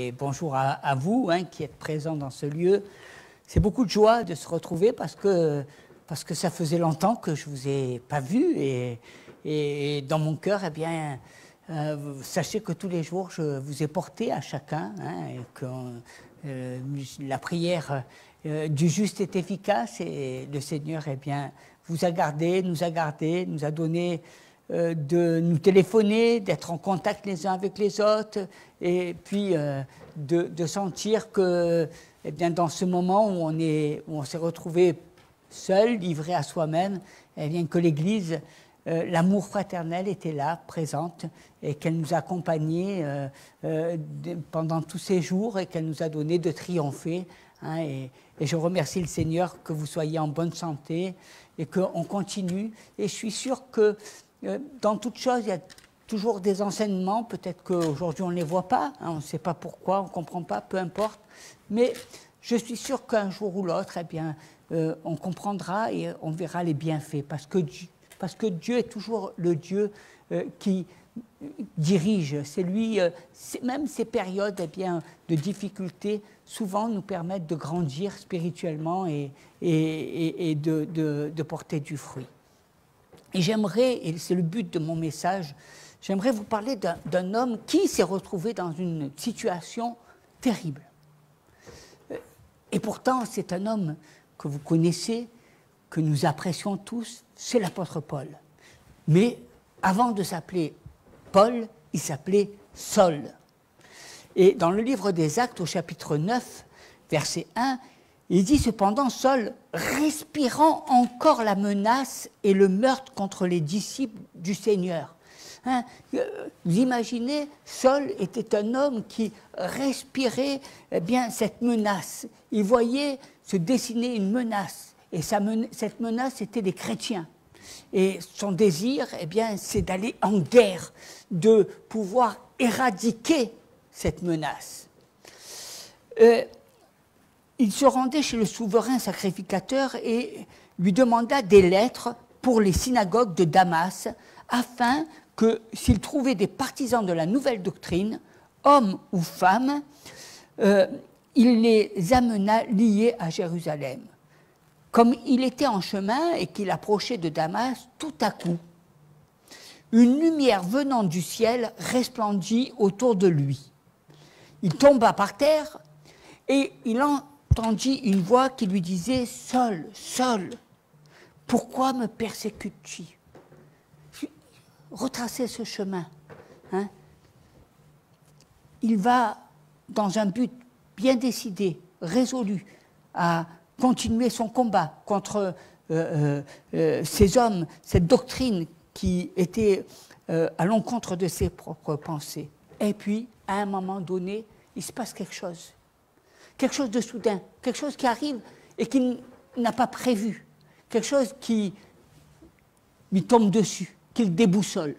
et bonjour à vous qui êtes présents dans ce lieu. C'est beaucoup de joie de se retrouver parce que ça faisait longtemps que je ne vous ai pas vu et dans mon cœur, eh bien, sachez que tous les jours, je vous ai porté à chacun et que la prière du juste est efficace et le Seigneur, eh bien, vous a gardé, nous a donné de nous téléphoner, d'être en contact les uns avec les autres et puis de sentir que eh bien, dans ce moment où on s'est retrouvé seul, livré à soi-même, eh bien, que l'Église, l'amour fraternel était là, présente, et qu'elle nous a accompagnés pendant tous ces jours et qu'elle nous a donné de triompher. Et je remercie le Seigneur que vous soyez en bonne santé et qu'on continue. Et je suis sûr que dans toute chose, il y a toujours des enseignements. Peut-être qu'aujourd'hui, on ne les voit pas. On ne sait pas pourquoi, on ne comprend pas, peu importe. Mais je suis sûr qu'un jour ou l'autre, eh bien, on comprendra et on verra les bienfaits. Parce que Dieu est toujours le Dieu qui dirige. C'est lui, même ces périodes eh bien, de difficulté, souvent nous permettent de grandir spirituellement et de porter du fruit. Et j'aimerais, et c'est le but de mon message, j'aimerais vous parler d'un homme qui s'est retrouvé dans une situation terrible. Et pourtant, c'est un homme que vous connaissez, que nous apprécions tous, c'est l'apôtre Paul. Mais avant de s'appeler Paul, il s'appelait Saul. Et dans le livre des Actes, au chapitre 9, verset 1, il dit cependant, Saul, respirant encore la menace et le meurtre contre les disciples du Seigneur. Vous imaginez, Saul était un homme qui respirait eh bien, cette menace. Il voyait se dessiner une menace. Et cette menace, c'était des chrétiens. Et son désir, eh bien, c'est d'aller en guerre, de pouvoir éradiquer cette menace. Il se rendait chez le souverain sacrificateur et lui demanda des lettres pour les synagogues de Damas, afin que, s'il trouvait des partisans de la nouvelle doctrine, hommes ou femmes, il les amena liés à Jérusalem. Comme il était en chemin et qu'il approchait de Damas, tout à coup, une lumière venant du ciel resplendit autour de lui. Il tomba par terre et il entendit une voix qui lui disait « Saul, Saul, pourquoi me persécutes-tu » Retracez ce chemin. Il va dans un but bien décidé, résolu, à continuer son combat contre ces hommes, cette doctrine qui était à l'encontre de ses propres pensées. Et puis, à un moment donné, il se passe quelque chose de soudain, quelque chose qui arrive et qu'il n'a pas prévu, quelque chose qui lui tombe dessus, qui le déboussole,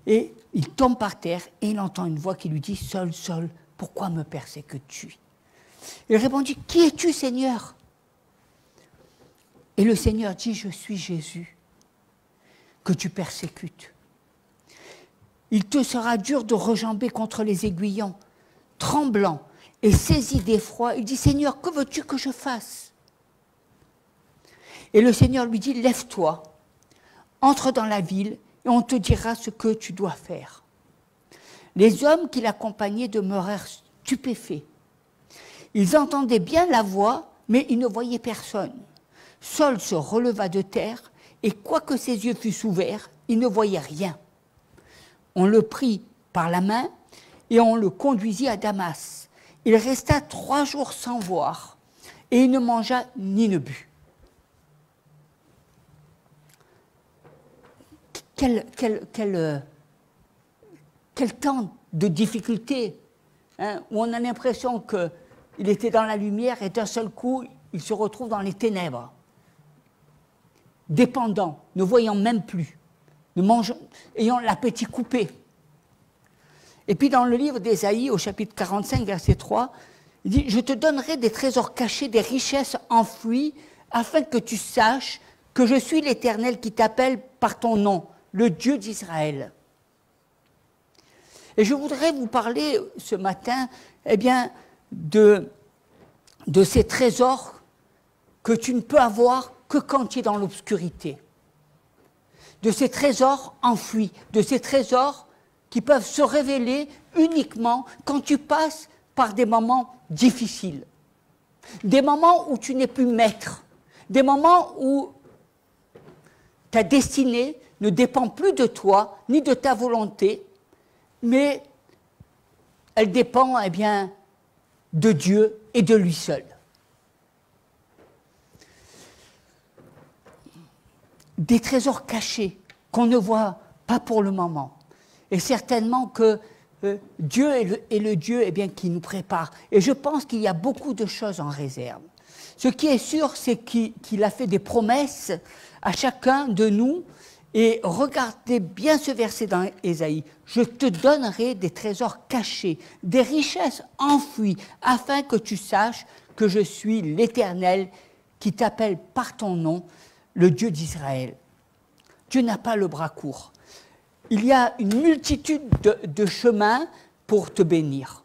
et il tombe par terre et il entend une voix qui lui dit « Saul, Saul, pourquoi me persécutes-tu » Il répondit « Qui es-tu, Seigneur » Et le Seigneur dit « Je suis Jésus, que tu persécutes. Il te sera dur de rejamber contre les aiguillons. » Tremblant et saisi d'effroi, il dit « Seigneur, que veux-tu que je fasse » Et le Seigneur lui dit « Lève-toi, entre dans la ville, et on te dira ce que tu dois faire. » Les hommes qui l'accompagnaient demeurèrent stupéfaits. Ils entendaient bien la voix, mais ils ne voyaient personne. Saul se releva de terre, et quoique ses yeux fussent ouverts, il ne voyait rien. On le prit par la main, et on le conduisit à Damas. Il resta 3 jours sans voir, et il ne mangea ni ne but. Quel temps de difficulté, où on a l'impression qu'il était dans la lumière et d'un seul coup, il se retrouve dans les ténèbres, dépendant, ne voyant même plus, ayant l'appétit coupé. Et puis dans le livre d'Ésaïe, au chapitre 45, verset 3, il dit « Je te donnerai des trésors cachés, des richesses enfouies, afin que tu saches que je suis l'Éternel qui t'appelle par ton nom. le Dieu d'Israël. Et je voudrais vous parler ce matin, eh bien, de ces trésors que tu ne peux avoir que quand tu es dans l'obscurité. De ces trésors enfouis, de ces trésors qui peuvent se révéler uniquement quand tu passes par des moments difficiles. Des moments où tu n'es plus maître. Des moments où ta destinée ne dépend plus de toi, ni de ta volonté, mais elle dépend, eh bien, de Dieu et de lui seul. Des trésors cachés qu'on ne voit pas pour le moment. Et certainement que Dieu est le Dieu eh bien, qui nous prépare. Et je pense qu'il y a beaucoup de choses en réserve. Ce qui est sûr, c'est qu'il a fait des promesses à chacun de nous. Et regardez bien ce verset dans Ésaïe. « Je te donnerai des trésors cachés, des richesses enfouies, afin que tu saches que je suis l'Éternel qui t'appelle par ton nom, le Dieu d'Israël. » Dieu n'a pas le bras court. Il y a une multitude de chemins pour te bénir.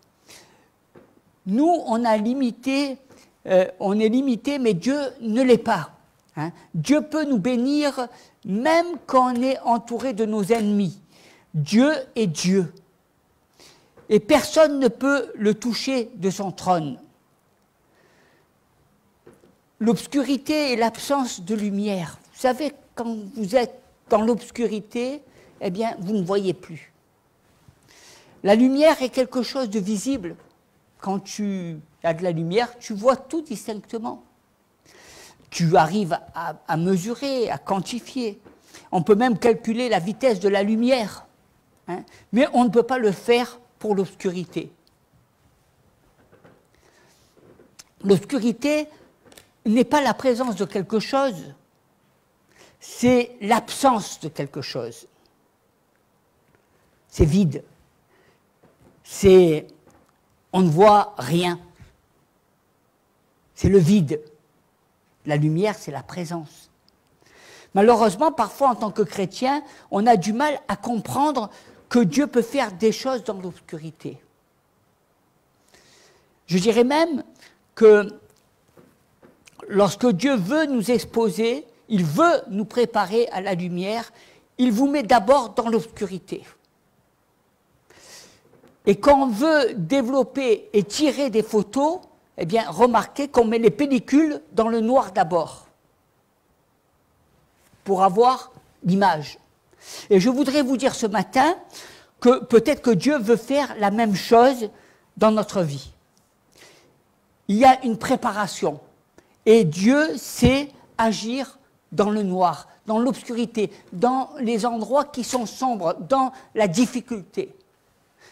Nous, on est limité, mais Dieu ne l'est pas. Hein. Dieu peut nous bénir même quand on est entouré de nos ennemis. Dieu est Dieu. Et personne ne peut le toucher de son trône. L'obscurité et l'absence de lumière. Vous savez, quand vous êtes dans l'obscurité, eh bien, vous ne voyez plus. La lumière est quelque chose de visible. Quand tu as de la lumière, tu vois tout distinctement. Tu arrives à mesurer, à quantifier. On peut même calculer la vitesse de la lumière. Hein, mais on ne peut pas le faire pour l'obscurité. L'obscurité n'est pas la présence de quelque chose, c'est l'absence de quelque chose. C'est vide. On ne voit rien. C'est le vide. La lumière, c'est la présence. Malheureusement, parfois, en tant que chrétien, on a du mal à comprendre que Dieu peut faire des choses dans l'obscurité. Je dirais même que lorsque Dieu veut nous exposer, il veut nous préparer à la lumière, il vous met d'abord dans l'obscurité. Et quand on veut développer et tirer des photos, eh bien, remarquez qu'on met les pellicules dans le noir d'abord, pour avoir l'image. Et je voudrais vous dire ce matin que peut-être que Dieu veut faire la même chose dans notre vie. Il y a une préparation. Et Dieu sait agir dans le noir, dans l'obscurité, dans les endroits qui sont sombres, dans la difficulté.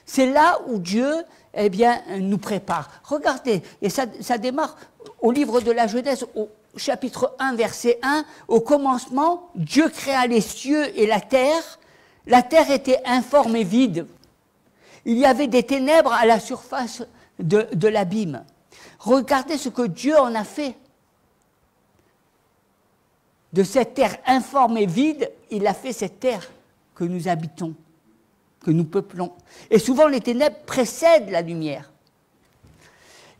C'est là où Dieu, eh bien, nous prépare. Regardez, et ça démarre au livre de la Genèse, au chapitre 1, verset 1. Au commencement, Dieu créa les cieux et la terre. La terre était informe et vide. Il y avait des ténèbres à la surface de l'abîme. Regardez ce que Dieu en a fait. De cette terre informe et vide, il a fait cette terre que nous habitons, que nous peuplons. Et souvent, les ténèbres précèdent la lumière.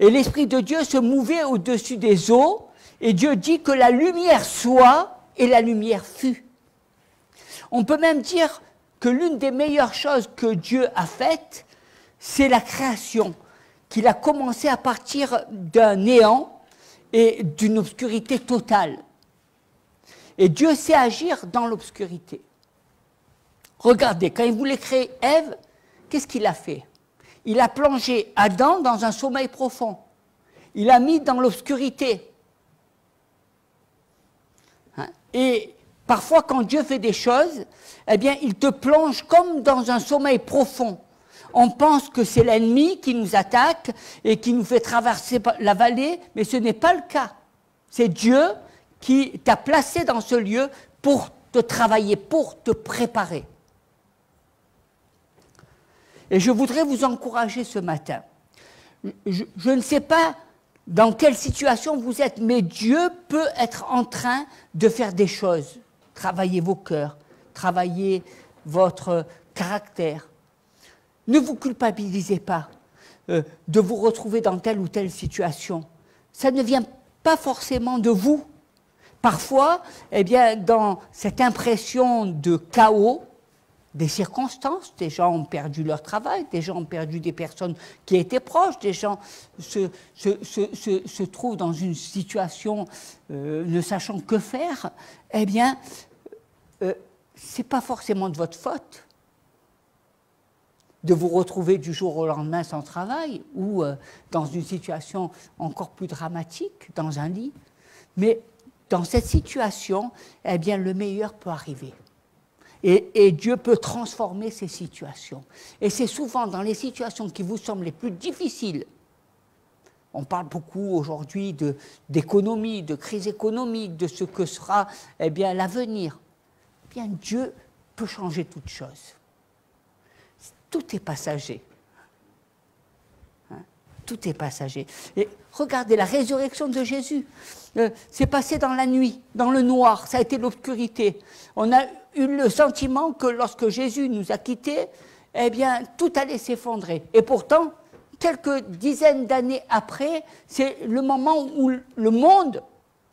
Et l'Esprit de Dieu se mouvait au-dessus des eaux, et Dieu dit que la lumière soit, et la lumière fut. On peut même dire que l'une des meilleures choses que Dieu a faites, c'est la création, qu'il a commencé à partir d'un néant et d'une obscurité totale. Et Dieu sait agir dans l'obscurité. Regardez, quand il voulait créer Ève, qu'est-ce qu'il a fait? Il a plongé Adam dans un sommeil profond. Il l'a mis dans l'obscurité. Hein? Et parfois, quand Dieu fait des choses, eh bien, il te plonge comme dans un sommeil profond. On pense que c'est l'ennemi qui nous attaque et qui nous fait traverser la vallée, mais ce n'est pas le cas. C'est Dieu qui t'a placé dans ce lieu pour te travailler, pour te préparer. Et je voudrais vous encourager ce matin. Je ne sais pas dans quelle situation vous êtes, mais Dieu peut être en train de faire des choses. Travailler vos cœurs, travailler votre caractère. Ne vous culpabilisez pas de vous retrouver dans telle ou telle situation. Ça ne vient pas forcément de vous. Parfois, eh bien, dans cette impression de chaos, des circonstances, des gens ont perdu leur travail, des gens ont perdu des personnes qui étaient proches, des gens se trouvent dans une situation ne sachant que faire, eh bien, ce n'est pas forcément de votre faute de vous retrouver du jour au lendemain sans travail ou dans une situation encore plus dramatique, dans un lit. Mais dans cette situation, eh bien, le meilleur peut arriver. Et Dieu peut transformer ces situations. Et c'est souvent dans les situations qui vous semblent les plus difficiles. On parle beaucoup aujourd'hui d'économie, de crise économique, de ce que sera eh bien, l'avenir. Eh bien, Dieu peut changer toutes choses. Tout est passager. Hein? Tout est passager. Et regardez la résurrection de Jésus. C'est passé dans la nuit, dans le noir, ça a été l'obscurité. On a eu le sentiment que lorsque Jésus nous a quittés, eh bien, tout allait s'effondrer. Et pourtant, quelques dizaines d'années après, c'est le moment où le monde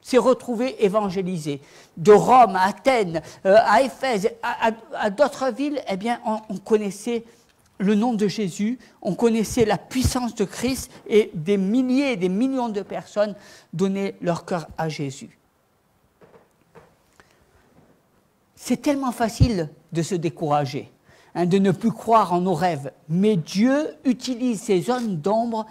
s'est retrouvé évangélisé. De Rome à Athènes, à Éphèse, à d'autres villes, eh bien, on connaissait le nom de Jésus, on connaissait la puissance de Christ et des milliers et des millions de personnes donnaient leur cœur à Jésus. C'est tellement facile de se décourager, de ne plus croire en nos rêves. Mais Dieu utilise ces zones d'ombre,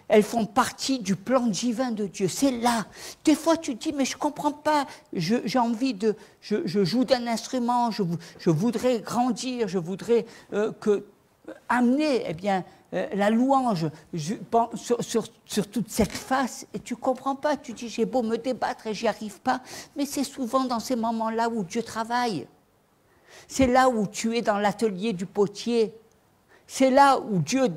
elles font partie du plan divin de Dieu. C'est là. Des fois, tu te dis, mais je ne comprends pas, j'ai envie de... Je joue d'un instrument, je voudrais grandir, je voudrais amener eh bien, la louange sur toute cette face, et tu ne comprends pas, tu dis j'ai beau me débattre et j'y arrive pas, mais c'est souvent dans ces moments-là où Dieu travaille. C'est là où tu es dans l'atelier du potier. C'est là où Dieu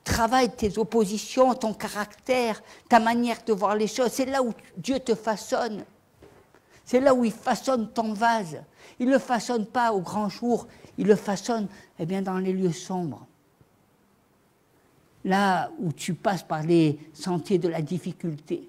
travaille tes oppositions, ton caractère, ta manière de voir les choses. C'est là où Dieu te façonne. C'est là où il façonne ton vase. Il ne le façonne pas au grand jour, il le façonne eh bien, dans les lieux sombres. Là où tu passes par les sentiers de la difficulté.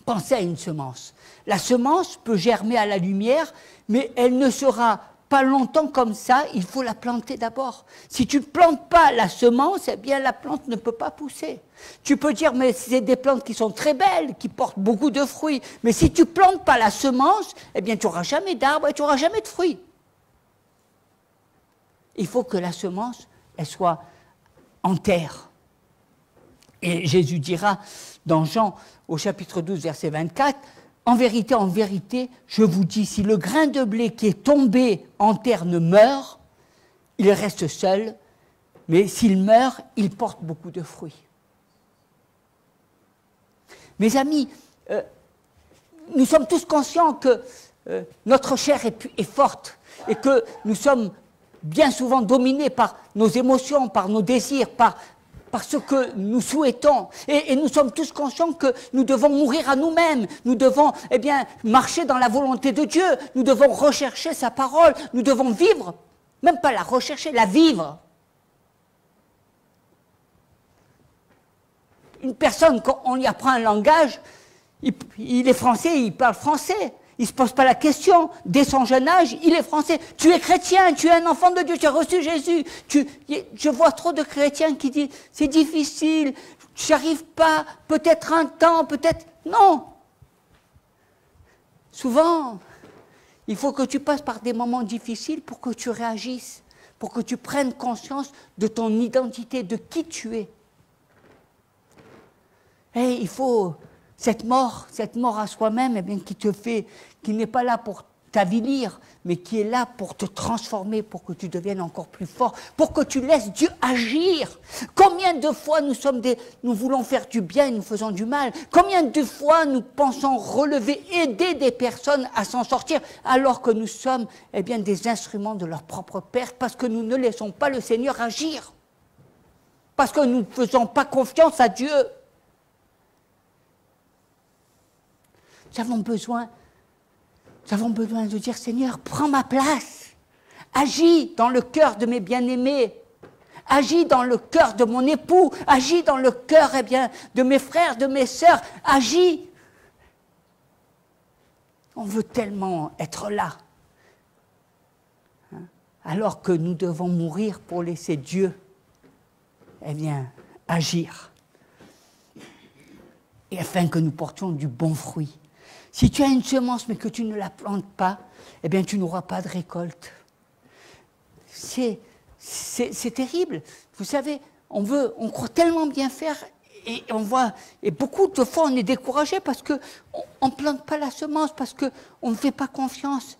Pensez à une semence. La semence peut germer à la lumière, mais elle ne sera pas longtemps comme ça, il faut la planter d'abord. Si tu ne plantes pas la semence, eh bien la plante ne peut pas pousser. Tu peux dire, mais c'est des plantes qui sont très belles, qui portent beaucoup de fruits, mais si tu ne plantes pas la semence, eh bien tu n'auras jamais d'arbre et tu n'auras jamais de fruits. Il faut que la semence, elle soit en terre. Et Jésus dira dans Jean, au chapitre 12, verset 24, « En vérité, je vous dis, si le grain de blé qui est tombé en terre ne meurt, il reste seul, mais s'il meurt, il porte beaucoup de fruits. » Mes amis, nous sommes tous conscients que notre chair est forte et que nous sommes bien souvent dominés par nos émotions, par nos désirs, par ce que nous souhaitons. Et nous sommes tous conscients que nous devons mourir à nous-mêmes. Nous devons eh bien, marcher dans la volonté de Dieu. Nous devons rechercher sa parole. Nous devons vivre, même pas la rechercher, la vivre. Une personne, quand on lui apprend un langage, il est français, il parle français. Il ne se pose pas la question. Dès son jeune âge, il est français. Tu es chrétien, tu es un enfant de Dieu, tu as reçu Jésus. Je vois trop de chrétiens qui disent « c'est difficile, je n'y arrive pas, peut-être un temps, peut-être... » Non. Souvent, il faut que tu passes par des moments difficiles pour que tu réagisses, pour que tu prennes conscience de ton identité, de qui tu es. Et il faut... Cette mort à soi-même, eh bien, qui n'est pas là pour t'avilir, mais qui est là pour te transformer, pour que tu deviennes encore plus fort, pour que tu laisses Dieu agir. Combien de fois nous voulons faire du bien et nous faisons du mal? Combien de fois nous pensons relever, aider des personnes à s'en sortir, alors que nous sommes eh bien, des instruments de leur propre perte, parce que nous ne laissons pas le Seigneur agir, parce que nous ne faisons pas confiance à Dieu. Nous avons besoin Nous avons besoin de dire, Seigneur, prends ma place. Agis dans le cœur de mes bien-aimés. Agis dans le cœur de mon époux. Agis dans le cœur, eh bien, de mes frères, de mes sœurs. Agis. On veut tellement être là. Alors que nous devons mourir pour laisser Dieu, eh bien, agir. Et afin que nous portions du bon fruit. Si tu as une semence mais que tu ne la plantes pas, eh bien, tu n'auras pas de récolte. C'est terrible. Vous savez, on croit tellement bien faire et beaucoup de fois on est découragé parce qu'on ne plante pas la semence, parce qu'on ne fait pas confiance.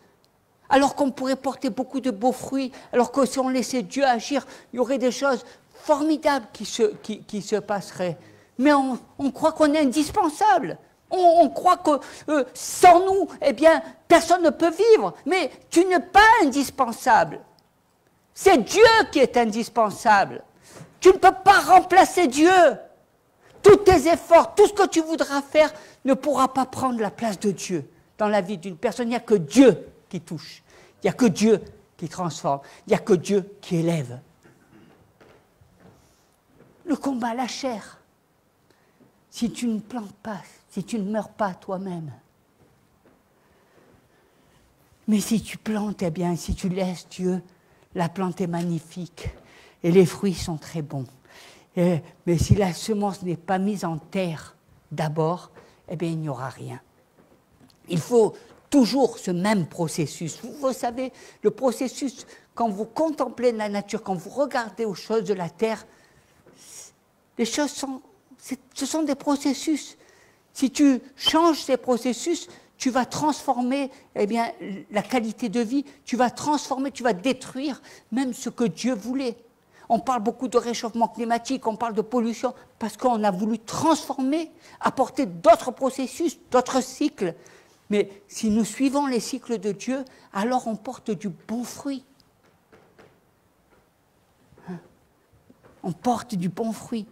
Alors qu'on pourrait porter beaucoup de beaux fruits, alors que si on laissait Dieu agir, il y aurait des choses formidables qui se passeraient. Mais on croit qu'on est indispensable. On croit que sans nous, eh bien, personne ne peut vivre. Mais tu n'es pas indispensable. C'est Dieu qui est indispensable. Tu ne peux pas remplacer Dieu. Tous tes efforts, tout ce que tu voudras faire ne pourra pas prendre la place de Dieu dans la vie d'une personne. Il n'y a que Dieu qui touche. Il n'y a que Dieu qui transforme. Il n'y a que Dieu qui élève. Le combat à la chair. Si tu ne plantes pas, si tu ne meurs pas toi-même. Mais si tu plantes, eh bien, si tu laisses Dieu, la plante est magnifique et les fruits sont très bons. Mais si la semence n'est pas mise en terre d'abord, eh bien, il n'y aura rien. Il faut toujours ce même processus. Vous savez, le processus, quand vous contemplez la nature, quand vous regardez aux choses de la terre, les choses ce sont des processus. Si tu changes ces processus, tu vas transformer eh bien, la qualité de vie, tu vas transformer, tu vas détruire même ce que Dieu voulait. On parle beaucoup de réchauffement climatique, on parle de pollution, parce qu'on a voulu transformer, apporter d'autres processus, d'autres cycles. Mais si nous suivons les cycles de Dieu, alors on porte du bon fruit. On porte du bon fruit.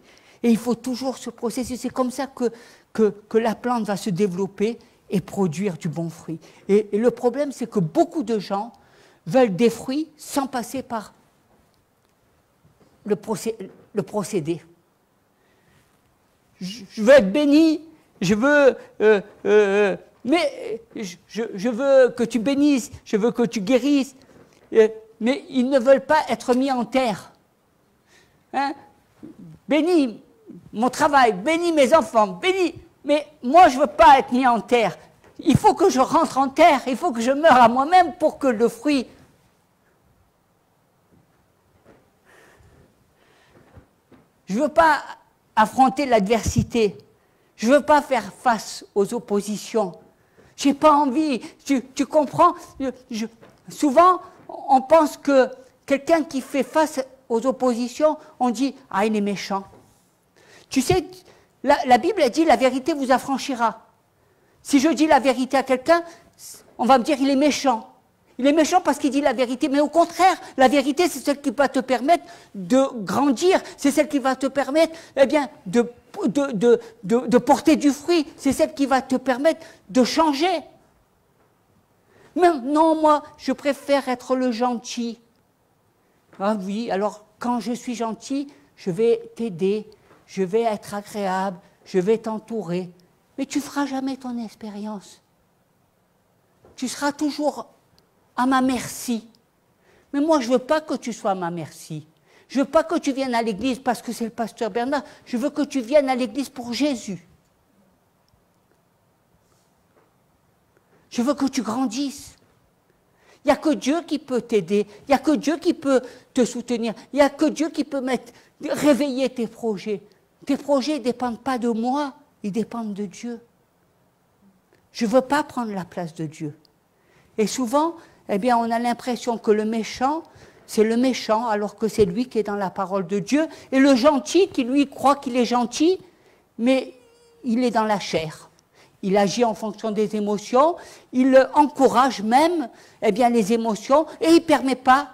Et il faut toujours ce processus. C'est comme ça que la plante va se développer et produire du bon fruit. Et le problème, c'est que beaucoup de gens veulent des fruits sans passer par le procédé. Je veux être béni, je veux... mais je veux que tu bénisses, je veux que tu guérisses. Mais ils ne veulent pas être mis en terre. Hein? Bénis mon travail, bénis mes enfants, bénis. Mais moi, je ne veux pas être mis en terre. Il faut que je rentre en terre, il faut que je meure à moi-même pour que le fruit... Je ne veux pas affronter l'adversité. Je ne veux pas faire face aux oppositions. Je n'ai pas envie. Tu comprends? Souvent, on pense que quelqu'un qui fait face aux oppositions, on dit « Ah, il est méchant ». Tu sais, la Bible a dit « La vérité vous affranchira ». Si je dis la vérité à quelqu'un, on va me dire « Il est méchant ». Il est méchant parce qu'il dit la vérité, mais au contraire, la vérité, c'est celle qui va te permettre de grandir, c'est celle qui va te permettre eh bien, de porter du fruit, c'est celle qui va te permettre de changer. Mais non, moi, je préfère être le gentil. Ah oui, alors quand je suis gentil, je vais t'aider, je vais être agréable, je vais t'entourer. Mais tu ne feras jamais ton expérience. Tu seras toujours à ma merci. Mais moi, je ne veux pas que tu sois à ma merci. Je ne veux pas que tu viennes à l'église parce que c'est le pasteur Bernard. Je veux que tu viennes à l'église pour Jésus. Je veux que tu grandisses. Il n'y a que Dieu qui peut t'aider. Il n'y a que Dieu qui peut te soutenir. Il n'y a que Dieu qui peut réveiller tes projets. Tes projets ne dépendent pas de moi, ils dépendent de Dieu. Je ne veux pas prendre la place de Dieu. Et souvent, eh bien, on a l'impression que le méchant, c'est le méchant, alors que c'est lui qui est dans la parole de Dieu, et le gentil qui, lui, croit qu'il est gentil, mais il est dans la chair. Il agit en fonction des émotions, il encourage même eh bien, les émotions, et il ne permet pas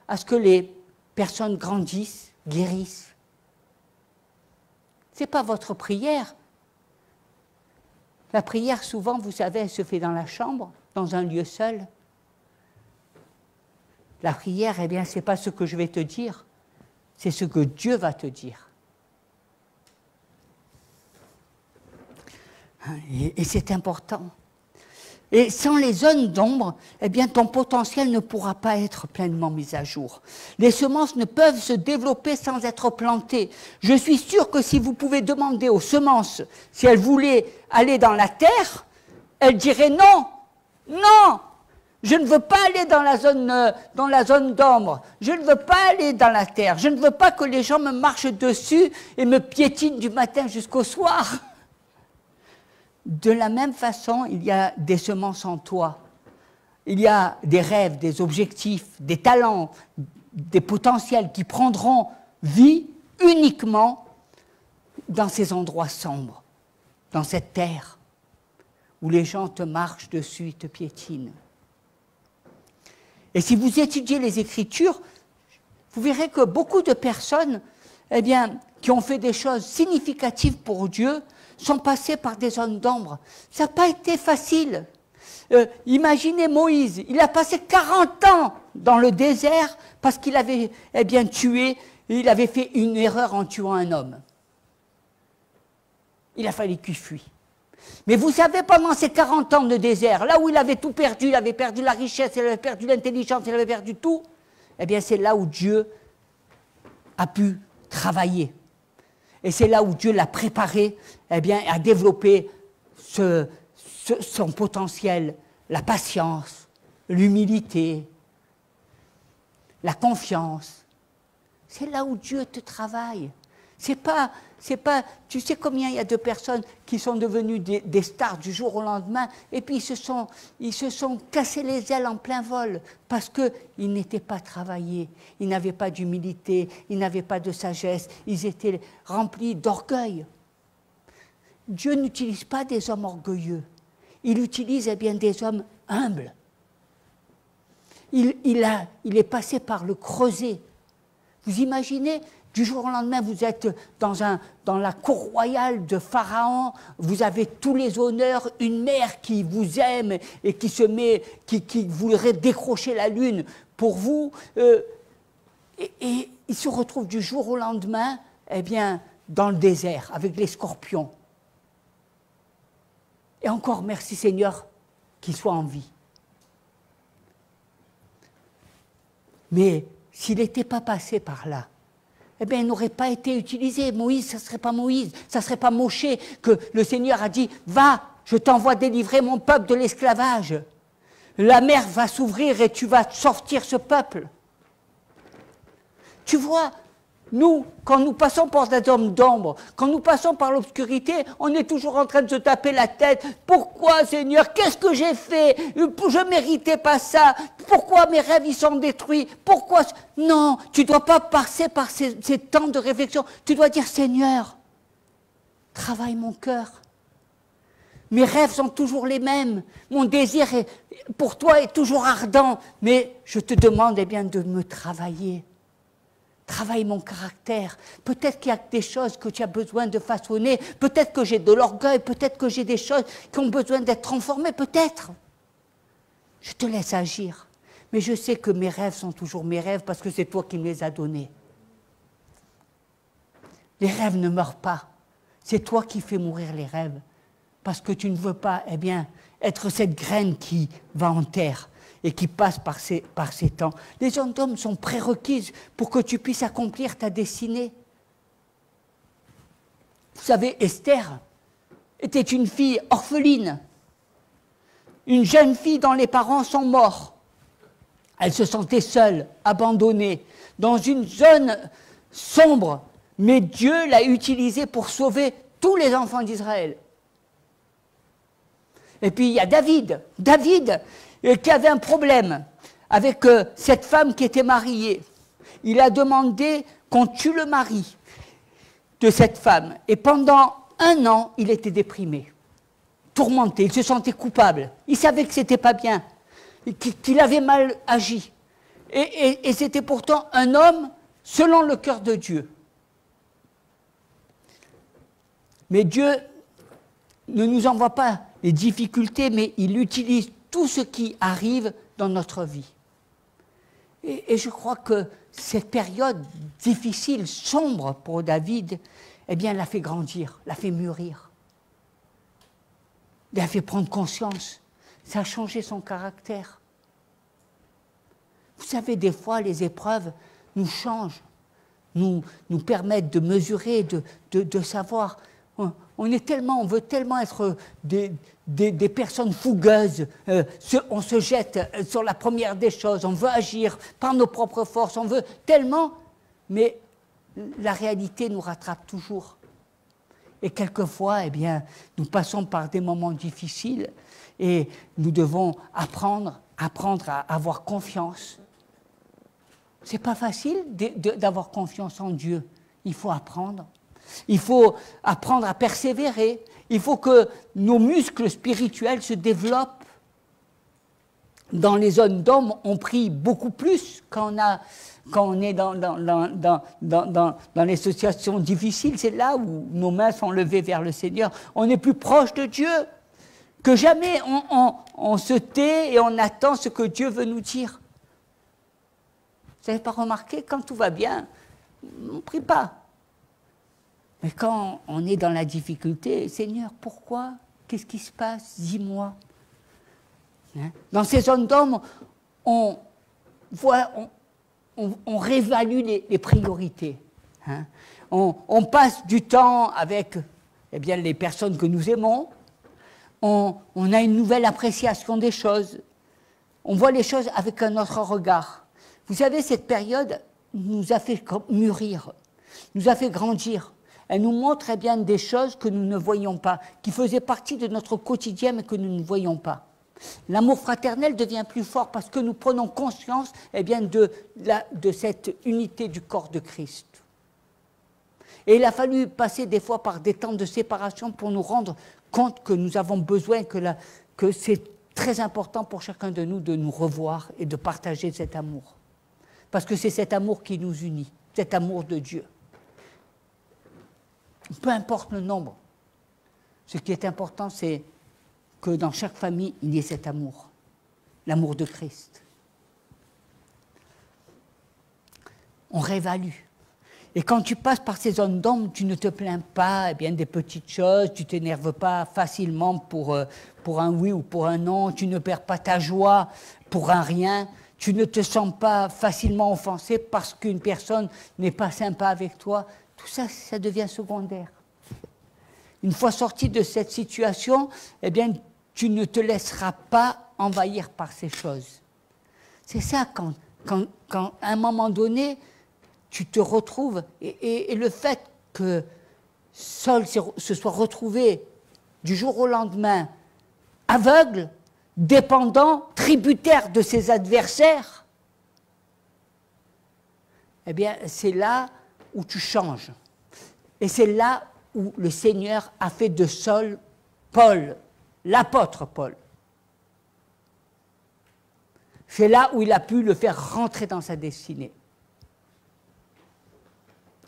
à ce que les personnes grandissent, guérissent. Ce n'est pas votre prière. La prière, souvent, vous savez, elle se fait dans la chambre, dans un lieu seul. La prière, eh bien, ce n'est pas ce que je vais te dire, c'est ce que Dieu va te dire. Et c'est important. Et sans les zones d'ombre, eh bien, ton potentiel ne pourra pas être pleinement mis à jour. Les semences ne peuvent se développer sans être plantées. Je suis sûr que si vous pouvez demander aux semences si elles voulaient aller dans la terre, elles diraient non, non, je ne veux pas aller dans la zone d'ombre, je ne veux pas aller dans la terre, je ne veux pas que les gens me marchent dessus et me piétinent du matin jusqu'au soir. De la même façon, il y a des semences en toi. Il y a des rêves, des objectifs, des talents, des potentiels qui prendront vie uniquement dans ces endroits sombres, dans cette terre où les gens te marchent dessus et te piétinent. Et si vous étudiez les Écritures, vous verrez que beaucoup de personnes, eh bien, qui ont fait des choses significatives pour Dieu, sont passés par des zones d'ombre. Ça n'a pas été facile. Imaginez Moïse, il a passé 40 ans dans le désert parce qu'il avait tué, il avait fait une erreur en tuant un homme. Il a fallu qu'il fuit. Mais vous savez, pendant ces 40 ans de désert, là où il avait tout perdu, il avait perdu la richesse, il avait perdu l'intelligence, il avait perdu tout, eh bien c'est là où Dieu a pu travailler. Et c'est là où Dieu l'a préparé, eh bien, à développer son potentiel, la patience, l'humilité, la confiance. C'est là où Dieu te travaille. C'est pas, tu sais combien il y a de personnes qui sont devenues des stars du jour au lendemain, et puis ils se sont cassés les ailes en plein vol, parce qu'ils n'étaient pas travaillés, ils n'avaient pas d'humilité, ils n'avaient pas de sagesse, ils étaient remplis d'orgueil. Dieu n'utilise pas des hommes orgueilleux, il utilise eh bien, des hommes humbles. Il est passé par le creuset. Vous imaginez, du jour au lendemain, vous êtes dans la cour royale de Pharaon, vous avez tous les honneurs, une mère qui vous aime et qui voudrait décrocher la lune pour vous. Et il se retrouve du jour au lendemain, eh bien, dans le désert, avec les scorpions. Et encore, merci Seigneur, qu'il soit en vie. Mais s'il n'était pas passé par là, eh bien, il n'aurait pas été utilisé. Moïse, ça ne serait pas Moïse, ça ne serait pas Moshé que le Seigneur a dit « Va, je t'envoie délivrer mon peuple de l'esclavage. La mer va s'ouvrir et tu vas sortir ce peuple. » Tu vois, nous, quand nous passons par des hommes d'ombre, quand nous passons par l'obscurité, on est toujours en train de se taper la tête. Pourquoi, Seigneur? Qu'est-ce que j'ai fait? Je ne méritais pas ça. Pourquoi mes rêves ils sont détruits? Pourquoi? Non, tu ne dois pas passer par ces temps de réflexion. Tu dois dire, Seigneur, travaille mon cœur. Mes rêves sont toujours les mêmes. Mon désir pour toi est toujours ardent. Mais je te demande eh bien, de me travailler. Travaille mon caractère. Peut-être qu'il y a des choses que tu as besoin de façonner. Peut-être que j'ai de l'orgueil. Peut-être que j'ai des choses qui ont besoin d'être transformées. Peut-être. Je te laisse agir. Mais je sais que mes rêves sont toujours mes rêves parce que c'est toi qui me les as donnés. Les rêves ne meurent pas. C'est toi qui fais mourir les rêves. Parce que tu ne veux pas, eh bien, être cette graine qui va en terre et qui passe par ces temps. Les zones d'hommes sont prérequises pour que tu puisses accomplir ta destinée. Vous savez, Esther était une fille orpheline, une jeune fille dont les parents sont morts. Elle se sentait seule, abandonnée, dans une zone sombre, mais Dieu l'a utilisée pour sauver tous les enfants d'Israël. Et puis il y a David qui avait un problème avec cette femme qui était mariée. Il a demandé qu'on tue le mari de cette femme. Et pendant 1 an, il était déprimé, tourmenté, il se sentait coupable. Il savait que ce n'était pas bien, qu'il avait mal agi. Et c'était pourtant un homme selon le cœur de Dieu. Mais Dieu ne nous envoie pas les difficultés, mais il utilise tout ce qui arrive dans notre vie. Et je crois que cette période difficile, sombre pour David, eh bien, l'a fait grandir, l'a fait mûrir. L'a fait prendre conscience. Ça a changé son caractère. Vous savez, des fois, les épreuves nous changent, nous permettent de mesurer, de savoir. On veut tellement être des personnes fougueuses. On se jette sur la première des choses. On veut agir par nos propres forces. On veut tellement, mais la réalité nous rattrape toujours. Et quelquefois, eh bien, nous passons par des moments difficiles et nous devons apprendre à avoir confiance. C'est pas facile d'avoir confiance en Dieu. Il faut apprendre. Il faut apprendre à persévérer. Il faut que nos muscles spirituels se développent. Dans les zones d'ombre, on prie beaucoup plus quand on est dans les situations difficiles. C'est là où nos mains sont levées vers le Seigneur. On est plus proche de Dieu que jamais. On se tait et on attend ce que Dieu veut nous dire. Vous n'avez pas remarqué, quand tout va bien, on ne prie pas. Mais quand on est dans la difficulté, Seigneur, pourquoi? Qu'est-ce qui se passe? Dis-moi. Dans ces zones d'ombre, on réévalue les priorités. On passe du temps avec les personnes que nous aimons. On a une nouvelle appréciation des choses. On voit les choses avec un autre regard. Vous savez, cette période nous a fait mûrir, nous a fait grandir. Elle nous montre des choses que nous ne voyions pas, qui faisaient partie de notre quotidien mais que nous ne voyions pas. L'amour fraternel devient plus fort parce que nous prenons conscience de cette unité du corps de Christ. Et il a fallu passer des fois par des temps de séparation pour nous rendre compte que nous avons besoin, que c'est très important pour chacun de nous revoir et de partager cet amour. Parce que c'est cet amour qui nous unit, cet amour de Dieu. Peu importe le nombre, ce qui est important, c'est que dans chaque famille, il y ait cet amour, l'amour de Christ. On réévalue. Et quand tu passes par ces zones d'ombre, tu ne te plains pas des petites choses, tu ne t'énerves pas facilement pour un oui ou pour un non, tu ne perds pas ta joie pour un rien, tu ne te sens pas facilement offensé parce qu'une personne n'est pas sympa avec toi. Tout ça, ça devient secondaire. Une fois sorti de cette situation, tu ne te laisseras pas envahir par ces choses. C'est ça, quand à un moment donné, tu te retrouves, et le fait que Saul se soit retrouvé du jour au lendemain aveugle, dépendant, tributaire de ses adversaires, c'est là où tu changes. Et c'est là où le Seigneur a fait de Saul Paul, l'apôtre Paul. C'est là où il a pu le faire rentrer dans sa destinée.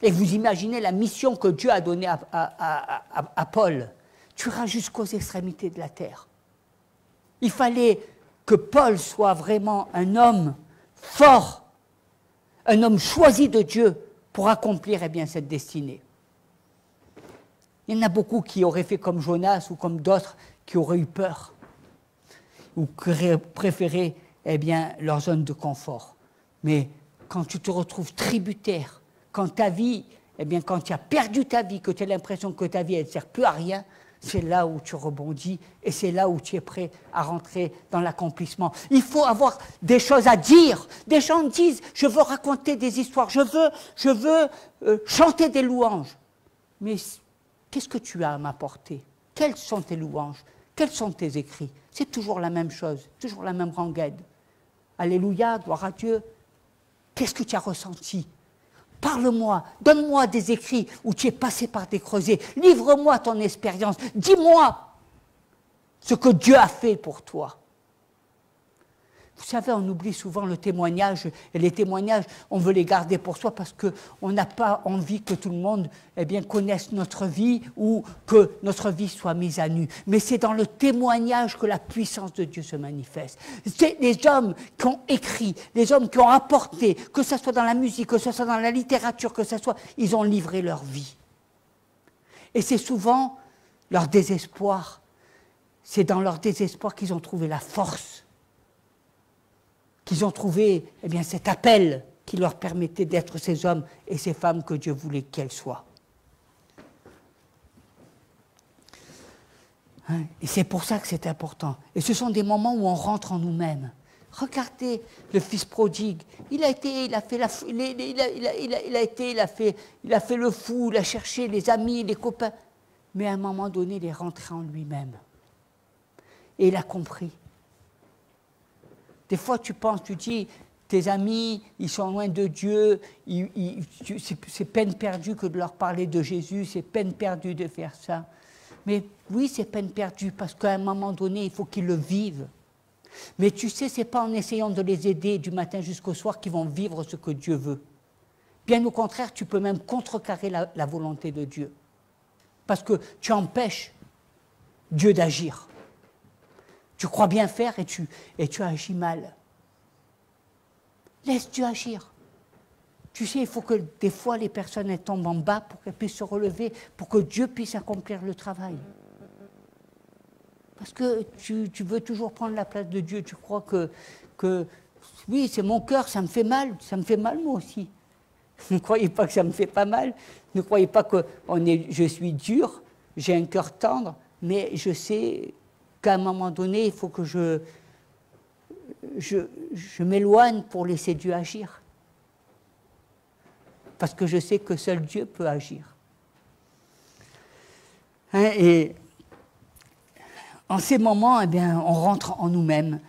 Et vous imaginez la mission que Dieu a donnée à Paul. Tu iras jusqu'aux extrémités de la terre. Il fallait que Paul soit vraiment un homme fort, un homme choisi de Dieu pour accomplir cette destinée. Il y en a beaucoup qui auraient fait comme Jonas ou comme d'autres qui auraient eu peur ou qui auraient préféré leur zone de confort. Mais quand tu te retrouves tributaire, quand ta vie, quand tu as perdu ta vie, que tu as l'impression que ta vie ne sert plus à rien, c'est là où tu rebondis et c'est là où tu es prêt à rentrer dans l'accomplissement. Il faut avoir des choses à dire. Des gens disent, je veux raconter des histoires, je veux chanter des louanges. Mais qu'est-ce que tu as à m'apporter? Quelles sont tes louanges? Quels sont tes écrits? C'est toujours la même chose, toujours la même rengaine. Alléluia, gloire à Dieu. Qu'est-ce que tu as ressenti? Parle-moi, donne-moi des écrits où tu es passé par des creusets. Livre-moi ton expérience. Dis-moi ce que Dieu a fait pour toi. Vous savez, on oublie souvent le témoignage, et les témoignages, on veut les garder pour soi parce qu'on n'a pas envie que tout le monde connaisse notre vie ou que notre vie soit mise à nu. Mais c'est dans le témoignage que la puissance de Dieu se manifeste. C'est les hommes qui ont écrit, les hommes qui ont apporté, que ce soit dans la musique, que ce soit dans la littérature, que ce soit, ils ont livré leur vie. Et c'est souvent leur désespoir. C'est dans leur désespoir qu'ils ont trouvé la force, qu'ils ont trouvé cet appel qui leur permettait d'être ces hommes et ces femmes que Dieu voulait qu'elles soient. Hein? Et c'est pour ça que c'est important. Et ce sont des moments où on rentre en nous-mêmes. Regardez le fils prodigue. Il a fait le fou, il a cherché les amis, les copains. Mais à un moment donné, il est rentré en lui-même. Et il a compris. Des fois, tu dis, tes amis, ils sont loin de Dieu, c'est peine perdue que de leur parler de Jésus, c'est peine perdue de faire ça. Mais oui, c'est peine perdue, parce qu'à un moment donné, il faut qu'ils le vivent. Mais tu sais, ce n'est pas en essayant de les aider du matin jusqu'au soir qu'ils vont vivre ce que Dieu veut. Bien au contraire, tu peux même contrecarrer la volonté de Dieu. Parce que tu empêches Dieu d'agir. Tu crois bien faire et tu agis mal. Laisse Dieu agir. Tu sais, il faut que des fois les personnes elles tombent en bas pour qu'elles puissent se relever, pour que Dieu puisse accomplir le travail. Parce que tu veux toujours prendre la place de Dieu. Tu crois que oui, c'est mon cœur, ça me fait mal moi aussi. Ne croyez pas que ça me fait pas mal. Ne croyez pas que je suis dur, j'ai un cœur tendre, mais je sais qu'à un moment donné, il faut que je m'éloigne pour laisser Dieu agir. Parce que je sais que seul Dieu peut agir. Hein, et en ces moments, on rentre en nous-mêmes.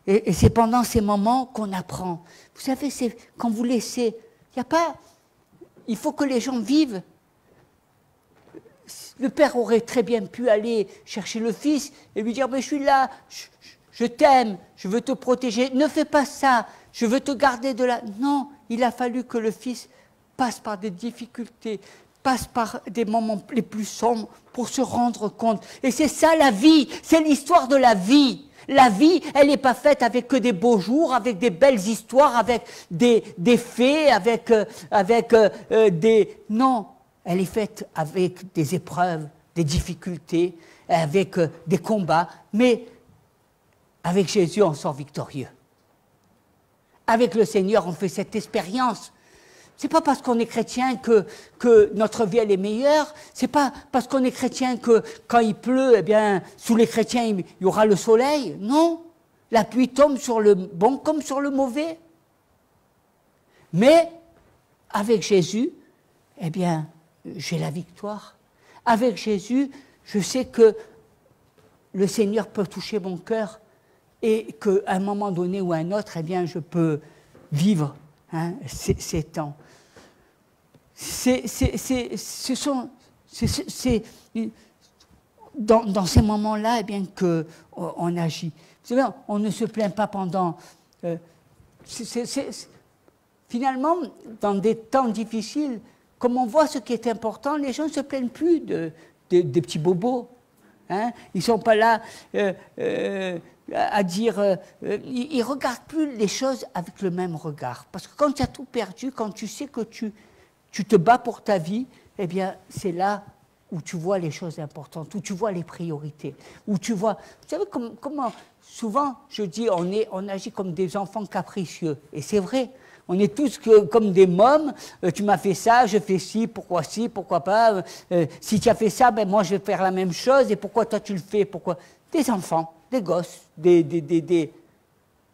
Et c'est pendant ces moments qu'on apprend. Vous savez, c'est quand vous laissez... Il faut que les gens vivent. Le père aurait très bien pu aller chercher le fils et lui dire « Mais je suis là, je t'aime, je veux te protéger, ne fais pas ça, je veux te garder de là. » Non, il a fallu que le fils passe par des difficultés, passe par des moments les plus sombres pour se rendre compte. Et c'est ça la vie, c'est l'histoire de la vie. La vie, elle n'est pas faite avec que des beaux jours, avec des belles histoires, avec des faits, avec des... Non, elle est faite avec des épreuves, des difficultés, avec des combats, mais avec Jésus, on sort victorieux. Avec le Seigneur, on fait cette expérience. C'est pas parce qu'on est chrétien que notre vie elle est meilleure. C'est pas parce qu'on est chrétien que quand il pleut, sous les chrétiens il y aura le soleil. Non, la pluie tombe sur le bon comme sur le mauvais. Mais avec Jésus, j'ai la victoire. Avec Jésus, je sais que le Seigneur peut toucher mon cœur et qu'à un moment donné ou à un autre, je peux vivre ces temps. C'est dans ces moments-là qu'on agit. Vous savez, on ne se plaint pas pendant... finalement, dans des temps difficiles, comme on voit ce qui est important, les gens ne se plaignent plus des petits bobos. Hein? Ils ne sont pas là à dire... ils ne regardent plus les choses avec le même regard. Parce que quand tu as tout perdu, quand tu sais que tu te bats pour ta vie, c'est là où tu vois les choses importantes, où tu vois les priorités, où tu vois... Vous savez comment souvent, je dis, on agit comme des enfants capricieux. Et c'est vrai. On est tous comme des mômes, tu m'as fait ça, je fais ci, pourquoi pas, si tu as fait ça, moi je vais faire la même chose, et pourquoi toi tu le fais, pourquoi... Des enfants, des gosses, des...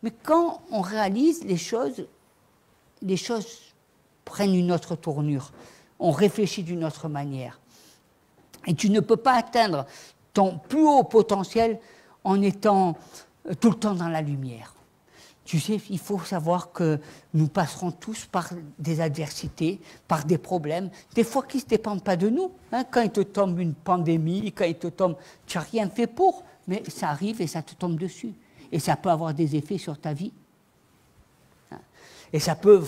Mais quand on réalise les choses prennent une autre tournure, on réfléchit d'une autre manière. Et tu ne peux pas atteindre ton plus haut potentiel en étant tout le temps dans la lumière. Tu sais, il faut savoir que nous passerons tous par des adversités, par des problèmes, des fois qui ne dépendent pas de nous. Hein, quand il te tombe une pandémie, quand il te tombe... Tu n'as rien fait pour, mais ça arrive et ça te tombe dessus. et ça peut avoir des effets sur ta vie. Et ça peut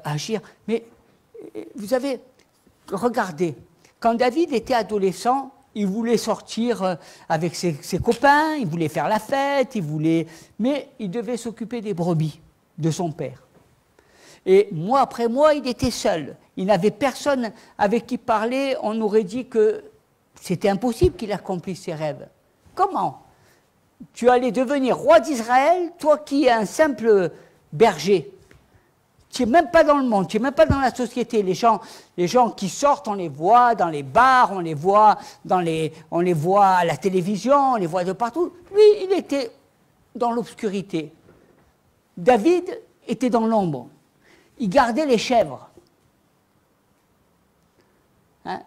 agir. Mais vous avez, regardez, quand David était adolescent, il voulait sortir avec ses copains, il voulait faire la fête, mais il devait s'occuper des brebis de son père. Et mois après mois, il était seul. Il n'avait personne avec qui parler. On aurait dit que c'était impossible qu'il accomplisse ses rêves. Comment? Tu allais devenir roi d'Israël, toi qui es un simple berger. Tu n'es même pas dans le monde, tu n'es même pas dans la société. Les gens qui sortent, on les voit dans les bars, on les voit à la télévision, on les voit de partout. Lui, il était dans l'obscurité. David était dans l'ombre. Il gardait les chèvres. Hein?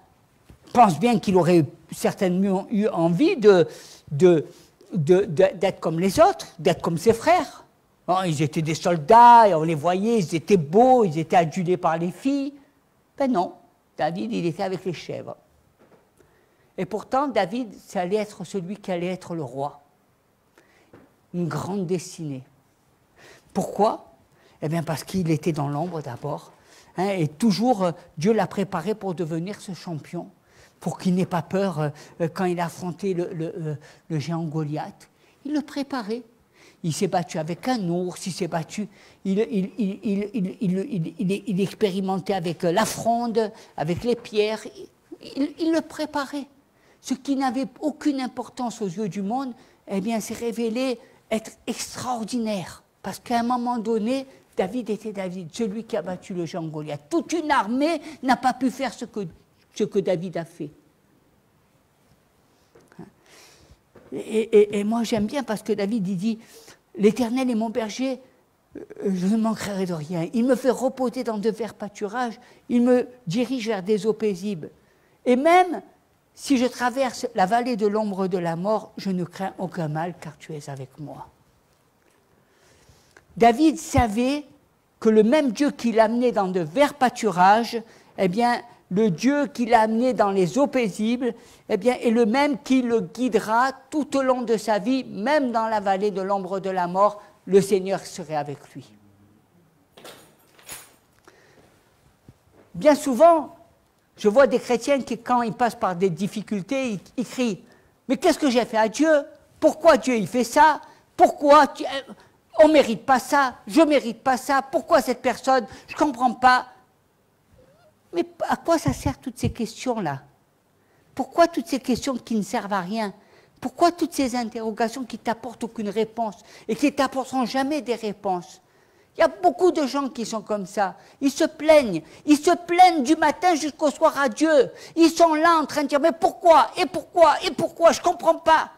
Pense bien qu'il aurait certainement eu envie d'être comme les autres, d'être comme ses frères. Bon, ils étaient des soldats, et on les voyait, ils étaient beaux, ils étaient adulés par les filles. Ben non, David, il était avec les chèvres. Et pourtant, David, ça allait être celui qui allait être le roi. Une grande destinée. Pourquoi? Eh bien, parce qu'il était dans l'ombre d'abord. Hein, et toujours, Dieu l'a préparé pour devenir ce champion, pour qu'il n'ait pas peur quand il a affronté le géant Goliath. Il le préparait. Il s'est battu avec un ours, il s'est battu, il expérimentait avec la fronde, avec les pierres, il le préparait. Ce qui n'avait aucune importance aux yeux du monde, eh bien, s'est révélé être extraordinaire. Parce qu'à un moment donné, David était David, celui qui a battu le géant Goliath. Toute une armée n'a pas pu faire ce que David a fait. Et moi, j'aime bien parce que David, il dit « L'Éternel est mon berger, je ne manquerai de rien. Il me fait reposer dans de verts pâturages, il me dirige vers des eaux paisibles. Et même si je traverse la vallée de l'ombre de la mort, je ne crains aucun mal, car tu es avec moi. » David savait que le même Dieu qui l'a amené dans de verts pâturages, eh bien, le Dieu qui l'a amené dans les eaux paisibles, eh bien, est le même qui le guidera tout au long de sa vie, même dans la vallée de l'ombre de la mort, le Seigneur serait avec lui. Bien souvent, je vois des chrétiens qui, quand ils passent par des difficultés, ils crient « Mais qu'est-ce que j'ai fait à Dieu? Pourquoi Dieu il fait ça? Pourquoi on ne mérite pas ça? Je ne mérite pas ça? Pourquoi cette personne? Je ne comprends pas. » Mais à quoi ça sert toutes ces questions-là? Pourquoi toutes ces questions qui ne servent à rien? Pourquoi toutes ces interrogations qui ne t'apportent aucune réponse et qui ne t'apporteront jamais des réponses? Il y a beaucoup de gens qui sont comme ça. Ils se plaignent du matin jusqu'au soir à Dieu. Ils sont là en train de dire, mais pourquoi? Et pourquoi? Et pourquoi? Je ne comprends pas.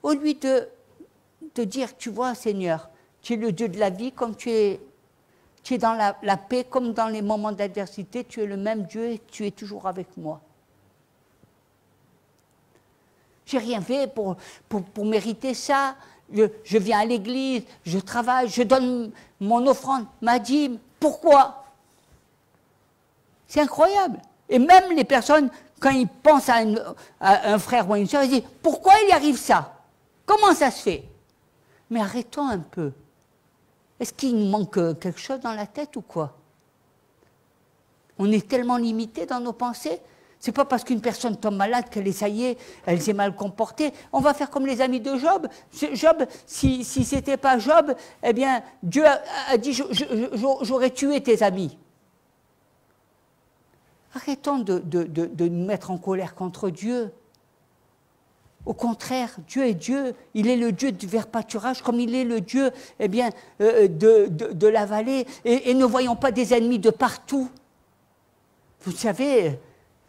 Au lieu de dire, tu vois, Seigneur, tu es le Dieu de la vie, comme tu es dans la paix, comme dans les moments d'adversité, tu es le même Dieu et tu es toujours avec moi. Je n'ai rien fait pour mériter ça. Je viens à l'église, je travaille, je donne mon offrande, ma dîme. Pourquoi? C'est incroyable. Et même les personnes, quand ils pensent à un frère ou à une soeur, ils disent, pourquoi il y arrive ça? Comment ça se fait? Mais arrêtons un peu. Est-ce qu'il nous manque quelque chose dans la tête ou quoi? On est tellement limité dans nos pensées. C'est pas parce qu'une personne tombe malade qu'elle ça y est, elle s'est mal comportée. On va faire comme les amis de Job. Job, si c'était pas Job, eh bien, Dieu a dit, j'aurais tué tes amis. Arrêtons de nous mettre en colère contre Dieu. Au contraire, Dieu est Dieu. Il est le Dieu du vert pâturage, comme il est le Dieu, eh bien, de la vallée. Et ne voyons pas des ennemis de partout. Vous savez,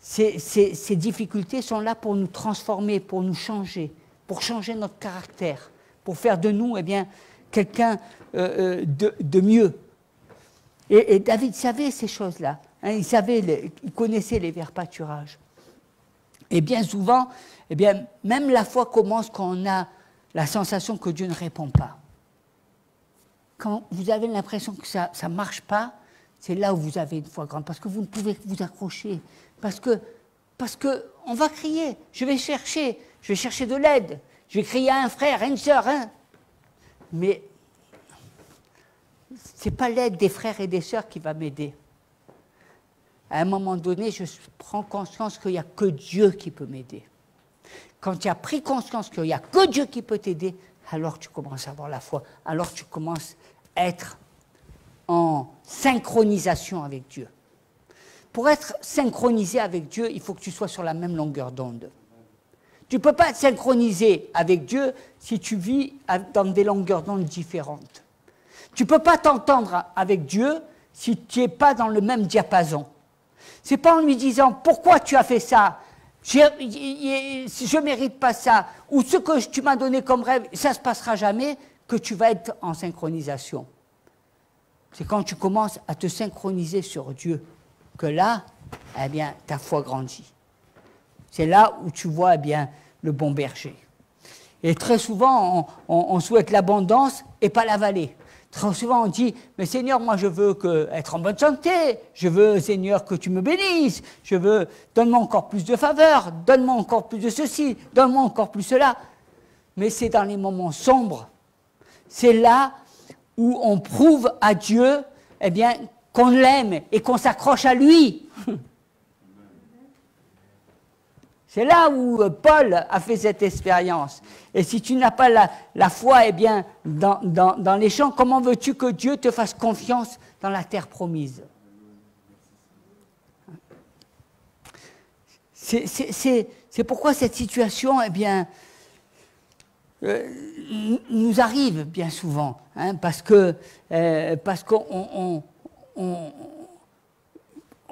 ces difficultés sont là pour nous transformer, pour nous changer, pour changer notre caractère, pour faire de nous, eh bien, quelqu'un de mieux. Et David savait ces choses-là. Hein, il connaissait les verts pâturages. Et bien souvent, eh bien, même la foi commence quand on a la sensation que Dieu ne répond pas. Quand vous avez l'impression que ça ne marche pas, c'est là où vous avez une foi grande, parce que vous ne pouvez que vous accrocher. Parce que on va crier, je vais chercher de l'aide, je vais crier à un frère, à une sœur. Hein. Mais ce n'est pas l'aide des frères et des sœurs qui va m'aider. À un moment donné, je prends conscience qu'il n'y a que Dieu qui peut m'aider. Quand tu as pris conscience qu'il n'y a que Dieu qui peut t'aider, alors tu commences à avoir la foi. Alors tu commences à être en synchronisation avec Dieu. Pour être synchronisé avec Dieu, il faut que tu sois sur la même longueur d'onde. Tu ne peux pas être synchronisé avec Dieu si tu vis dans des longueurs d'onde différentes. Tu ne peux pas t'entendre avec Dieu si tu n'es pas dans le même diapason. Ce n'est pas en lui disant « Pourquoi tu as fait ça ? Je ne mérite pas ça. » Ou « Ce que tu m'as donné comme rêve, ça ne se passera jamais » que tu vas être en synchronisation. C'est quand tu commences à te synchroniser sur Dieu que là, eh bien, ta foi grandit. C'est là où tu vois eh bien, le bon berger. Et très souvent, on souhaite l'abondance et pas la vallée. Très souvent, on dit, mais Seigneur, moi, je veux être en bonne santé. Je veux, Seigneur, que tu me bénisses. Je veux, donne-moi encore plus de faveur. Donne-moi encore plus de ceci. Donne-moi encore plus cela. Mais c'est dans les moments sombres. C'est là où on prouve à Dieu, eh bien, qu'on l'aime et qu'on s'accroche à lui. C'est là où Paul a fait cette expérience. Et si tu n'as pas la foi eh bien, dans les champs, comment veux-tu que Dieu te fasse confiance dans la terre promise? C'est pourquoi cette situation eh bien, nous arrive bien souvent. Hein, parce qu'on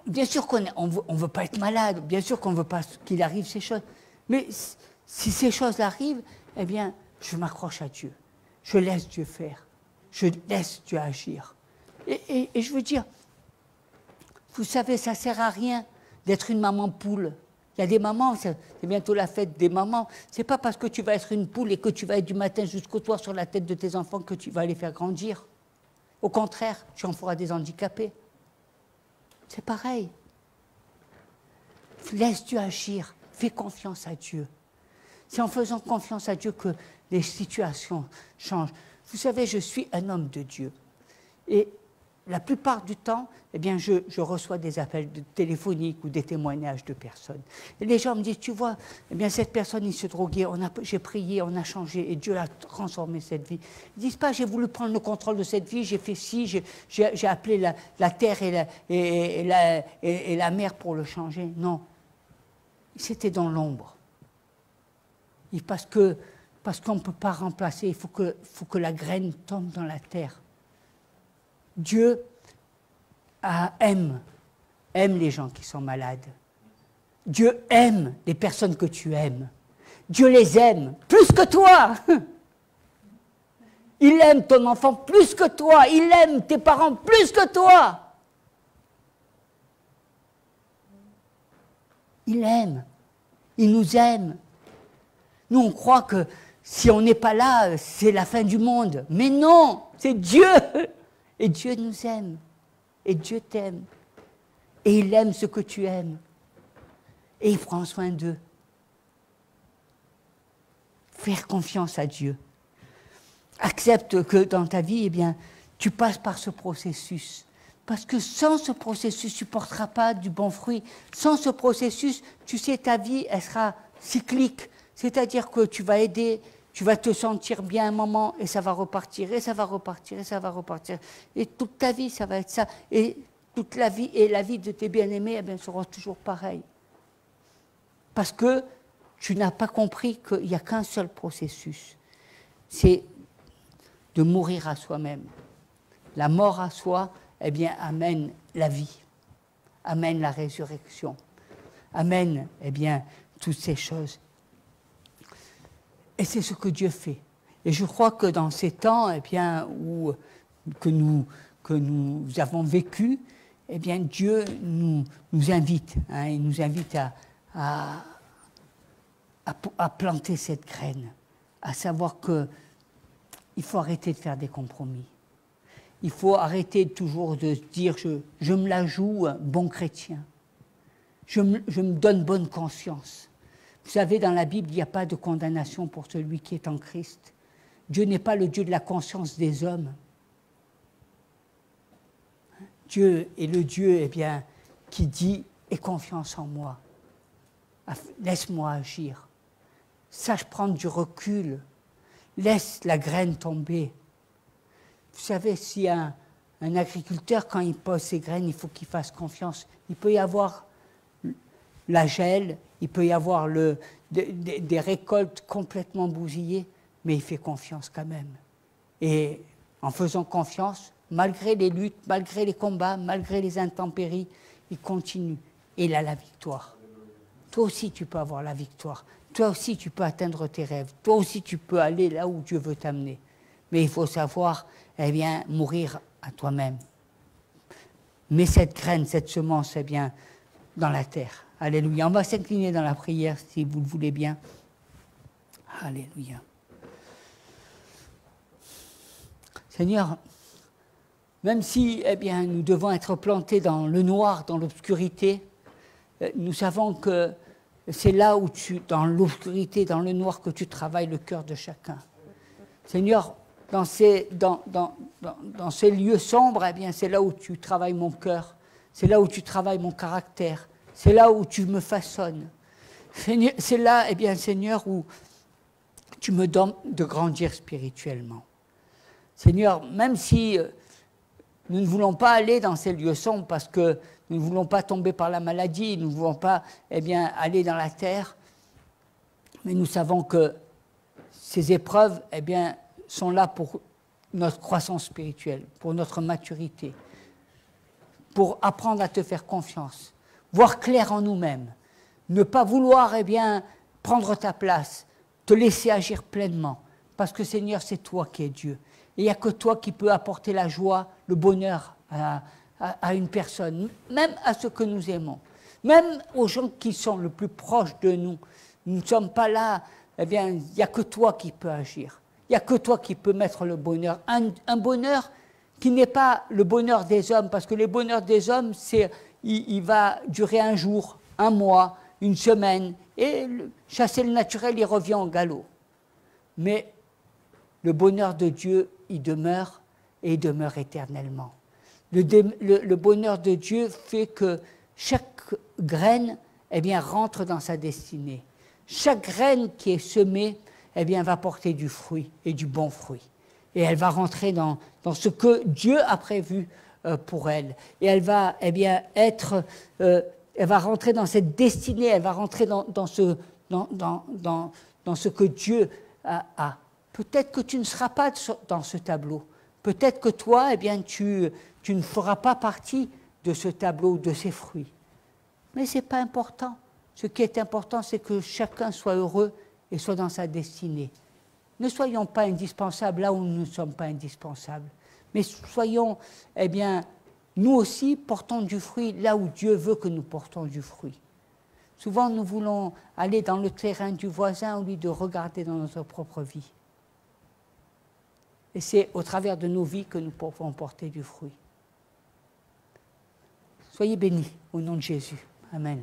bien sûr qu'on ne veut pas être malade, bien sûr qu'on ne veut pas qu'il arrive ces choses. Mais si ces choses arrivent, eh bien, je m'accroche à Dieu. Je laisse Dieu faire. Je laisse Dieu agir. Et je veux dire, vous savez, ça ne sert à rien d'être une maman poule. Il y a des mamans, c'est bientôt la fête des mamans. Ce n'est pas parce que tu vas être une poule et que tu vas être du matin jusqu'au soir sur la tête de tes enfants que tu vas les faire grandir. Au contraire, tu en feras des handicapés. C'est pareil. Laisse Dieu agir. Fais confiance à Dieu. C'est en faisant confiance à Dieu que les situations changent. Vous savez, je suis un homme de Dieu. Et la plupart du temps, eh bien, je reçois des appels téléphoniques ou des témoignages de personnes. Et les gens me disent, tu vois, eh bien, cette personne, il se droguait, j'ai prié, on a changé, et Dieu a transformé cette vie. Ils ne disent pas, j'ai voulu prendre le contrôle de cette vie, j'ai fait ci, j'ai appelé la terre et la mer pour le changer. Non. C'était dans l'ombre. Et parce qu'on ne peut pas remplacer, il faut que la graine tombe dans la terre. Dieu aime les gens qui sont malades. Dieu aime les personnes que tu aimes. Dieu les aime plus que toi. Il aime ton enfant plus que toi. Il aime tes parents plus que toi. Il aime. Il nous aime. Nous, on croit que si on n'est pas là, c'est la fin du monde. Mais non, c'est Dieu. Et Dieu nous aime. Et Dieu t'aime. Et il aime ce que tu aimes. Et il prend soin d'eux. Faire confiance à Dieu. Accepte que dans ta vie, eh bien, tu passes par ce processus. Parce que sans ce processus, tu ne porteras pas du bon fruit. Sans ce processus, tu sais, ta vie, elle sera cyclique. C'est-à-dire que tu vas aider, tu vas te sentir bien un moment, et ça va repartir, et ça va repartir, et ça va repartir. Et toute ta vie, ça va être ça. Et toute la vie, et la vie de tes bien-aimés, eh bien, sera toujours pareille. Parce que tu n'as pas compris qu'il n'y a qu'un seul processus. C'est de mourir à soi-même. La mort à soi, eh bien, amène la vie, amène la résurrection, amène, eh bien, toutes ces choses. Et c'est ce que Dieu fait. Et je crois que dans ces temps, eh bien, que nous avons vécu, eh bien, Dieu nous invite. Hein, il nous invite à planter cette graine, à savoir qu'il faut arrêter de faire des compromis. Il faut arrêter toujours de se dire je me la joue bon chrétien. Je me donne bonne conscience. Vous savez, dans la Bible, il n'y a pas de condamnation pour celui qui est en Christ. Dieu n'est pas le Dieu de la conscience des hommes. Dieu est le Dieu qui dit « aie confiance en moi, laisse-moi agir, sache prendre du recul, laisse la graine tomber ». Vous savez, si un agriculteur, quand il pose ses graines, il faut qu'il fasse confiance. Il peut y avoir la gel, il peut y avoir des récoltes complètement bousillées, mais il fait confiance quand même. Et en faisant confiance, malgré les luttes, malgré les combats, malgré les intempéries, il continue. Et il a la victoire. Toi aussi, tu peux avoir la victoire. Toi aussi, tu peux atteindre tes rêves. Toi aussi, tu peux aller là où Dieu veut t'amener. Mais il faut savoir, mourir à toi-même. Mets cette graine, cette semence, dans la terre. Alléluia. On va s'incliner dans la prière, si vous le voulez bien. Alléluia. Seigneur, même si nous devons être plantés dans le noir, dans l'obscurité, nous savons que c'est là où dans l'obscurité, dans le noir, que tu travailles le cœur de chacun. Seigneur, dans ces lieux sombres, c'est là où tu travailles mon cœur, c'est là où tu travailles mon caractère, c'est là où tu me façonnes. C'est là, Seigneur, où tu me donnes de grandir spirituellement. Seigneur, même si nous ne voulons pas aller dans ces lieux sombres parce que nous ne voulons pas tomber par la maladie, nous ne voulons pas aller dans la terre, mais nous savons que ces épreuves sont là pour notre croissance spirituelle, pour notre maturité, pour apprendre à te faire confiance, voir clair en nous-mêmes, ne pas vouloir prendre ta place, te laisser agir pleinement, parce que Seigneur, c'est toi qui es Dieu. Et il n'y a que toi qui peux apporter la joie, le bonheur à une personne, même à ceux que nous aimons, même aux gens qui sont le plus proches de nous. Nous ne sommes pas là, il n'y a que toi qui peux agir. Il n'y a que toi qui peux mettre le bonheur. Un bonheur qui n'est pas le bonheur des hommes, parce que le bonheur des hommes, il va durer un jour, un mois, une semaine, et chasser le naturel, il revient au galop. Mais le bonheur de Dieu, il demeure, et il demeure éternellement. Le bonheur de Dieu fait que chaque graine rentre dans sa destinée. Chaque graine qui est semée va porter du fruit, et du bon fruit. Et elle va rentrer dans ce que Dieu a prévu pour elle. Et elle va elle va rentrer dans cette destinée, elle va rentrer dans ce que Dieu a. Peut-être que tu ne seras pas dans ce tableau. Peut-être que toi, tu ne feras pas partie de ce tableau, de ces fruits. Mais ce n'est pas important. Ce qui est important, c'est que chacun soit heureux et soit dans sa destinée. Ne soyons pas indispensables là où nous ne sommes pas indispensables. Mais soyons, nous aussi, portons du fruit là où Dieu veut que nous portons du fruit. Souvent, nous voulons aller dans le terrain du voisin au lieu de regarder dans notre propre vie. Et c'est au travers de nos vies que nous pouvons porter du fruit. Soyez bénis au nom de Jésus. Amen.